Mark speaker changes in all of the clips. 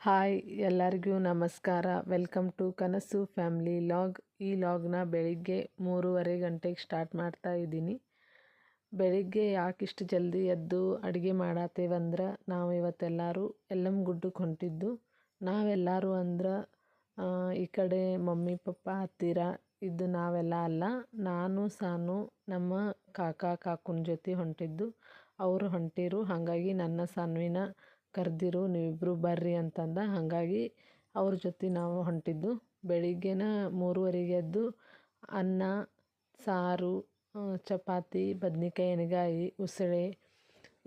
Speaker 1: Hi ಎಲ್ಲರಿಗೂ ನಮಸ್ಕಾರ. Welcome to ಕನಸು ಫ್ಯಾಮಿಲಿ ಲಾಗ್. ಈ ಲಾಗ್ನ ಬೆಳಿಗ್ಗೆ 3:30 ಗಂಟೆಗೆ ಸ್ಟಾರ್ಟ್ ಮಾಡ್ತಾ ಇದ್ದೀನಿ. ಬೆಳಿಗ್ಗೆ ಯಾಕಿಷ್ಟು ಜಲ್ದಿ ಎದ್ದು ಅಡುಗೆ ಮಾಡತ್ತೇವಂದ್ರೆ ನಾವು ಇವತ್ತೆಲ್ಲರೂ ಯಲ್ಲಮ್ಮಗುಡ್ಡಕ್ಕೆ ಹೊಂಟಿದ್ದು. ನಾವೆಲ್ಲರೂ ಅಂದ್ರೆ ಈ ಕಡೆ ಮಮ್ಮಿ ಪಪ್ಪ ಹತ್ತಿರ ಇದ್ದು ನಾವೆಲ್ಲ ಅಲ್ಲ, ನಾನು ಸಾನು ನಮ್ಮ ಕಾಕನ ಜೊತೆ ಹೊಂಟಿದ್ದು. ಅವರು ಹೊಂಟಿರು, ಹಾಗಾಗಿ ನನ್ನ ಸಾನ್ವಿನ ಕರೆದಿರು, ನೀವಿಬ್ಬರು ಬರ್ರಿ ಅಂತಂದ. ಹಾಗಾಗಿ ಅವ್ರ ಜೊತೆ ನಾವು ಹೊಂಟಿದ್ದು. ಬೆಳಿಗ್ಗೆನ 3:30 ಎದ್ದು ಅನ್ನ ಸಾರು, ಚಪಾತಿ, ಬದ್ನಿಕಾಯಿ ಎಣ್ಗಾಯಿ, ಉಸಳೆ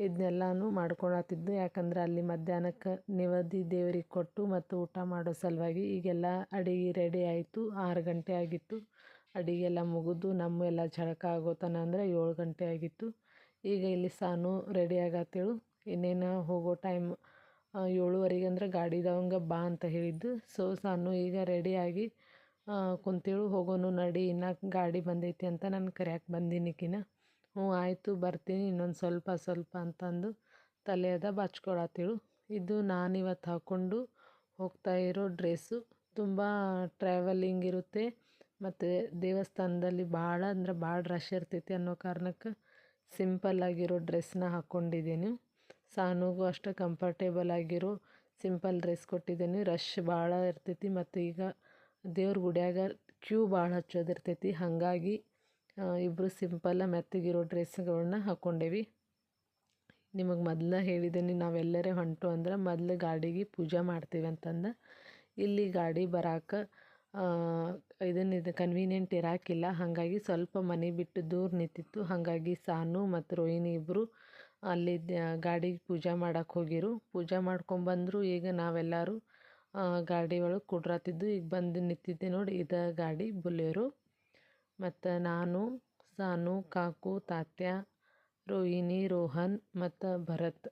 Speaker 1: ಇದನ್ನೆಲ್ಲನೂ ಮಾಡ್ಕೊಳತ್ತಿದ್ದು. ಯಾಕಂದ್ರೆ ಅಲ್ಲಿ ಮಧ್ಯಾಹ್ನಕ್ಕೆ ನಿವದಿ ದೇವ್ರಿಗೆ ಕೊಟ್ಟು ಮತ್ತು ಊಟ ಮಾಡೋ ಸಲುವಾಗಿ ಈಗೆಲ್ಲ ಅಡಿಗೆ ರೆಡಿ ಆಯಿತು. 6 ಗಂಟೆ ಆಗಿತ್ತು. ಅಡಿಗೆಲ್ಲ ಮುಗಿದು ನಮ್ಮೆಲ್ಲ ಝಳಕ ಆಗೋತನ ಅಂದರೆ 7 ಗಂಟೆ ಆಗಿತ್ತು. ಈಗ ಇಲ್ಲಿ ಸಾನು ರೆಡಿ ಆಗತ್ತೇಳು. ಇನ್ನೇನು ಹೋಗೋ ಟೈಮ್ 7:30 ಅಂದ್ರೆ ಗಾಡಿದವಂಗೆ ಬಾ ಅಂತ ಹೇಳಿದ್ದು. ಸೊ ಸಾನು ಈಗ ರೆಡಿಯಾಗಿ ಕುಂತೇಳು. ಹೋಗೋನು ನಡಿ, ಇನ್ನು ಗಾಡಿ ಬಂದೈತಿ ಅಂತ ನಾನು ಕರೆಯಕ್ಕೆ ಬಂದಿನಿಕಿನ. ಹ್ಞೂ ಆಯಿತು ಬರ್ತೀನಿ ಇನ್ನೊಂದು ಸ್ವಲ್ಪ ಅಂತಂದು ತಲೆಯದ ಬಾಚ್ಕೊಳತ್ತೇಳು. ಇದು ನಾನಿವತ್ತು ಹಾಕ್ಕೊಂಡು ಹೋಗ್ತಾ ಇರೋ ಡ್ರೆಸ್ಸು. ತುಂಬ ಟ್ರಾವೆಲಿಂಗ್ ಇರುತ್ತೆ ಮತ್ತು ದೇವಸ್ಥಾನದಲ್ಲಿ ಭಾಳ ಅಂದ್ರೆ ಭಾಳ ರಶ್ ಇರ್ತೈತಿ ಅನ್ನೋ ಕಾರಣಕ್ಕೆ ಸಿಂಪಲ್ ಆಗಿರೋ ಡ್ರೆಸ್ನ ಹಾಕ್ಕೊಂಡಿದ್ದೀನಿ. ಸಾನುಗೂ ಅಷ್ಟು ಕಂಫರ್ಟೇಬಲ್ ಆಗಿರೋ ಸಿಂಪಲ್ ಡ್ರೆಸ್ ಕೊಟ್ಟಿದ್ದೀನಿ. ರಶ್ ಭಾಳ ಇರ್ತೈತಿ ಮತ್ತು ಈಗ ದೇವ್ರ ಗುಡಿಯಾಗ ಕ್ಯೂ ಭಾಳ ಹಚ್ಚೋದಿರ್ತೈತಿ. ಹಾಗಾಗಿ ಇಬ್ಬರು ಸಿಂಪಲ್ಲ ಮೆತ್ತಗಿರೋ ಡ್ರೆಸ್ಗಳನ್ನ ಹಾಕ್ಕೊಂಡೇವಿ. ನಿಮಗೆ ಮೊದಲು ಹೇಳಿದ್ದೀನಿ, ನಾವೆಲ್ಲರೇ ಹೊಂಟು ಅಂದ್ರೆ ಮೊದಲು ಗಾಡಿಗೆ ಪೂಜೆ ಮಾಡ್ತೀವಿ ಅಂತಂದು. ಇಲ್ಲಿ ಗಾಡಿ ಬರೋಕೆ ಇದು ಕನ್ವೀನಿಯೆಂಟ್ ಇರೋಕ್ಕಿಲ್ಲ. ಹಾಗಾಗಿ ಸ್ವಲ್ಪ ಮನೆ ಬಿಟ್ಟು ದೂರ ನಿಂತಿತ್ತು. ಹಾಗಾಗಿ ಸಾನು ಮತ್ತು ರೋಹಿಣಿ ಇಬ್ಬರು ಅಲ್ಲಿ ಗಾಡಿಗೆ ಪೂಜೆ ಮಾಡೋಕ್ಕೆ ಹೋಗಿರು. ಪೂಜೆ ಮಾಡ್ಕೊಂಬಂದರು. ಈಗ ನಾವೆಲ್ಲರೂ ಗಾಡಿ ಒಳಗೆ ಕುಡ್ರತ್ತಿದ್ದು. ಈಗ ಬಂದು ನಿಂತಿದ್ದೆ ನೋಡಿ, ಇದು ಗಾಡಿ ಬುಲೆರೋ. ಮತ್ತು ನಾನು, ಸಾನು, ಕಾಕು, ತಾತ್ಯ, ರೋಹಿಣಿ, ರೋಹನ್ ಮತ್ತು ಭರತ್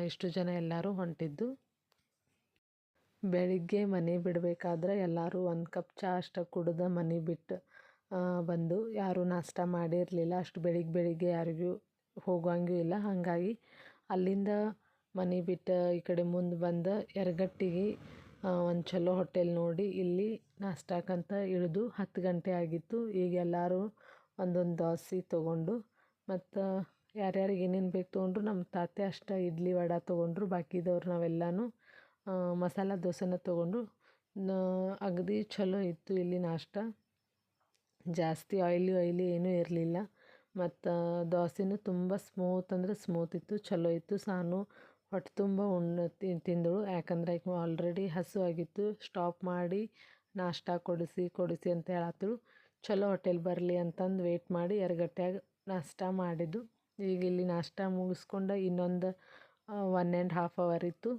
Speaker 1: ಇಷ್ಟು ಜನ ಎಲ್ಲರೂ ಹೊಂಟಿದ್ದು. ಬೆಳಿಗ್ಗೆ ಮನೆ ಬಿಡಬೇಕಾದ್ರೆ ಎಲ್ಲರೂ 1 ಕಪ್ ಚಹಾ ಅಷ್ಟು ಕುಡ್ದು ಮನೆ ಬಿಟ್ಟು ಬಂದು. ಯಾರೂ ನಾಷ್ಟ ಮಾಡಿರಲಿಲ್ಲ. ಅಷ್ಟು ಬೆಳಿಗ್ಗೆ ಯಾರಿಗೂ ಹೋಗುವಂಗೂ ಇಲ್ಲ. ಹಾಗಾಗಿ ಅಲ್ಲಿಂದ ಮನೆ ಬಿಟ್ಟು ಈ ಕಡೆ ಮುಂದೆ ಬಂದು ಯರಗಟ್ಟಿಗೆ ಒಂದು ಚಲೋ ಹೋಟೆಲ್ ನೋಡಿ ಇಲ್ಲಿ ನಾಷ್ಟಕ್ಕಂತ ಇಳಿದು 10 ಗಂಟೆ ಆಗಿತ್ತು. ಈಗ ಎಲ್ಲರೂ ಒಂದೊಂದು ದೋಸೆ ತೊಗೊಂಡು ಮತ್ತು ಯಾರ್ಯಾರಿಗೆ ಏನೇನು ಬೇಕು ತೊಗೊಂಡ್ರು. ನಮ್ಮ ತಾತ್ಯ ಅಷ್ಟು ಇಡ್ಲಿ ವಡೆ ತೊಗೊಂಡ್ರು. ಬಾಕಿದವ್ರು ನಾವೆಲ್ಲನೂ ಮಸಾಲೆ ದೋಸೆನ ತೊಗೊಂಡು. ಅಗದಿ ಚಲೋ ಇತ್ತು ಇಲ್ಲಿ ನಾಷ್ಟ. ಜಾಸ್ತಿ ಆಯ್ಲಿ ಏನೂ ಇರಲಿಲ್ಲ. ಮತ್ತು ದೋಸೆನೂ ತುಂಬ ಸ್ಮೂತ್ ಅಂದರೆ ಸ್ಮೂತ್ ಇತ್ತು, ಚಲೋ ಇತ್ತು. ಸಾನು ಹೊಟ್ಟೆ ತುಂಬ ತಿಂದಳು. ಯಾಕಂದ್ರೆ ಈಗ ಆಲ್ರೆಡಿ ಹಸುವಾಗಿತ್ತು. ಸ್ಟಾಪ್ ಮಾಡಿ ನಾಷ್ಟ ಕೊಡಿಸಿ ಅಂತ ಹೇಳತ್ತಳು. ಚಲೋ ಹೋಟೆಲ್ ಬರಲಿ ಅಂತಂದು ವೆಯ್ಟ್ ಮಾಡಿ ಯರಗಟ್ಟ್ಯಾಗ ನಾಷ್ಟ ಮಾಡಿದ್ದು. ಈಗ ಇಲ್ಲಿ ನಾಷ್ಟ ಮುಗಿಸ್ಕೊಂಡು ಇನ್ನೊಂದು 1.5 ಅವರ್ ಇತ್ತು.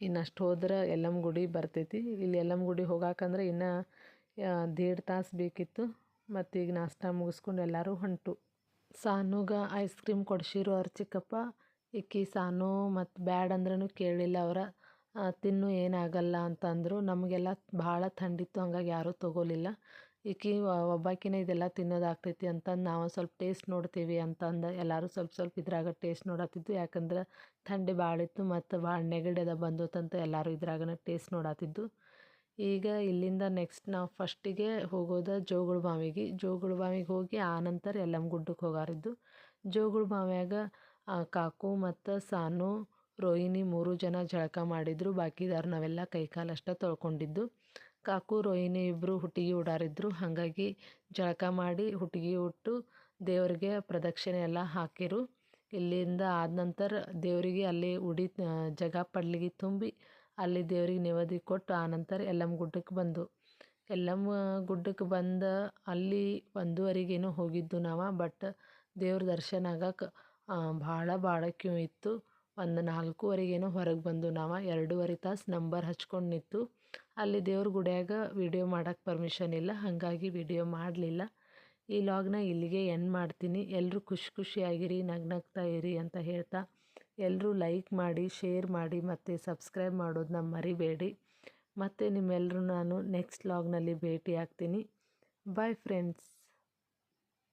Speaker 1: ಇನ್ನಷ್ಟು ಹೋದ್ರೆ ಯಲ್ಲಮ್ಮ ಗುಡಿ ಬರ್ತೈತಿ. ಇಲ್ಲಿ ಯಲ್ಲಮ್ಮ ಗುಡಿ ಹೋಗಾಕಂದ್ರೆ ಇನ್ನೂ 1.5 ತಾಸು ಬೇಕಿತ್ತು. ಮತ್ತು ಈಗ ನಾಷ್ಟ ಮುಗಿಸ್ಕೊಂಡು ಎಲ್ಲರೂ ಹೊಂಟು. ಸಾನುಗೆ ಐಸ್ ಕ್ರೀಮ್ ಕೊಡಿಸಿರು ಅವ್ರ ಚಿಕ್ಕಪ್ಪ. ಈಕಿ ಸಾನು ಮತ್ತು ಬ್ಯಾಡ್ ಅಂದ್ರೂ ಕೇಳಿಲ್ಲ. ಅವರ ತಿನ್ನು ಏನಾಗಲ್ಲ ಅಂತಂದರು. ನಮಗೆಲ್ಲ ಭಾಳ ಥಂಡಿತ್ತು, ಹಂಗಾಗಿ ಯಾರೂ ತೊಗೋಲಿಲ್ಲ. ಈಕಿ ಒಬ್ಬಾಕಿನ ಇದೆಲ್ಲ ತಿನ್ನೋದಾಗ್ತೈತಿ ಅಂತಂದು ನಾವು ಸ್ವಲ್ಪ ಟೇಸ್ಟ್ ನೋಡ್ತೀವಿ ಅಂತಂದು ಎಲ್ಲರೂ ಸ್ವಲ್ಪ ಇದ್ರಾಗ ಟೇಸ್ಟ್ ನೋಡತ್ತಿದ್ದು. ಯಾಕಂದ್ರೆ ಥಂಡಿ ಭಾಳ ಇತ್ತು ಮತ್ತು ಭಾಳ ನೆಗಡಿ ಬಂದೋತಂತ ಎಲ್ಲರೂ ಇದ್ರಾಗನ ಟೇಸ್ಟ್ ನೋಡತ್ತಿದ್ದು. ಈಗ ಇಲ್ಲಿಂದ ನೆಕ್ಸ್ಟ್ ನಾವು ಫಸ್ಟಿಗೆ ಹೋಗೋದು ಜೋಗುಳ ಬಾವಿಗೆ ಹೋಗಿ ಆನಂತರ ಯಲ್ಲಮ್ಮ ಗುಡ್ಡಕ್ಕೆ ಹೋಗಾರಿದ್ದು. ಜೋಗುಳ ಬಾವ್ಯಾಗ ಕಾಕು ಮತ್ತು ಸಾನು, ರೋಹಿಣಿ 3 ಜನ ಜಳಕ ಮಾಡಿದ್ರು. ಬಾಕಿದವ್ರು ನಾವೆಲ್ಲ ಕೈಕಾಲಷ್ಟ ತೊಳ್ಕೊಂಡಿದ್ದು. ಕಾಕು ರೋಹಿಣಿ ಇಬ್ಬರು ಹುಟ್ಟಿಗೆ ಉಡಾರಿದ್ರು. ಹಾಗಾಗಿ ಜಳಕ ಮಾಡಿ ಹುಟ್ಟಿಗೆ ಉಟ್ಟು ದೇವರಿಗೆ ಪ್ರದಕ್ಷಿಣೆ ಎಲ್ಲ ಹಾಕಿರು. ಇಲ್ಲಿಂದ ಆದ ನಂತರ ದೇವರಿಗೆ ಅಲ್ಲಿ ಜಗ ಪಡ್ಲಿಗೆ ತುಂಬಿ ಅಲ್ಲಿ ದೇವ್ರಿಗೆ ನಿವೇದ್ಯ ಕೊಟ್ಟು ಆನಂತರ ಯಲ್ಲಮ್ಮ ಗುಡ್ಡಕ್ಕೆ ಬಂದು. ಯಲ್ಲಮ್ಮ ಗುಡ್ಡಕ್ಕೆ ಬಂದು ಅಲ್ಲಿ 1:30 ಹೋಗಿದ್ದು ನಾವು. ಬಟ್ ದೇವ್ರ ದರ್ಶನ ಆಗಕ್ಕೆ ಭಾಳ ಕ್ಯೂ ಇತ್ತು. ಒಂದು 4:15 ಹೊರಗೆ ಬಂದು ನಾವು 2.5 ತಾಸು ನಂಬರ್ ಹಚ್ಕೊಂಡು ನಿಂತು. ಅಲ್ಲಿ ದೇವ್ರ ಗುಡಿಯಾಗ ವಿಡಿಯೋ ಮಾಡೋಕ್ಕೆ ಪರ್ಮಿಷನ್ ಇಲ್ಲ, ಹಾಗಾಗಿ ವಿಡಿಯೋ ಮಾಡಲಿಲ್ಲ. ಈ ಲಾಗ್ನ ಇಲ್ಲಿಗೆ ಎಂಡ್ ಮಾಡ್ತೀನಿ. ಎಲ್ಲರೂ ಖುಷಿಯಾಗಿರಿ, ನಗ್ನಗ್ತಾ ಇರಿ ಅಂತ ಹೇಳ್ತಾ ಎಲ್ಲರೂ ಲೈಕ್ ಮಾಡಿ, ಶೇರ್ ಮಾಡಿ ಮತ್ತು ಸಬ್ಸ್ಕ್ರೈಬ್ ಮಾಡೋದನ್ನ ಮರಿಬೇಡಿ. ಮತ್ತು ನಿಮ್ಮೆಲ್ಲರೂ ನಾನು ನೆಕ್ಸ್ಟ್ ಲಾಗ್ನಲ್ಲಿ ಭೇಟಿ ಆಗ್ತೀನಿ. Bye friends.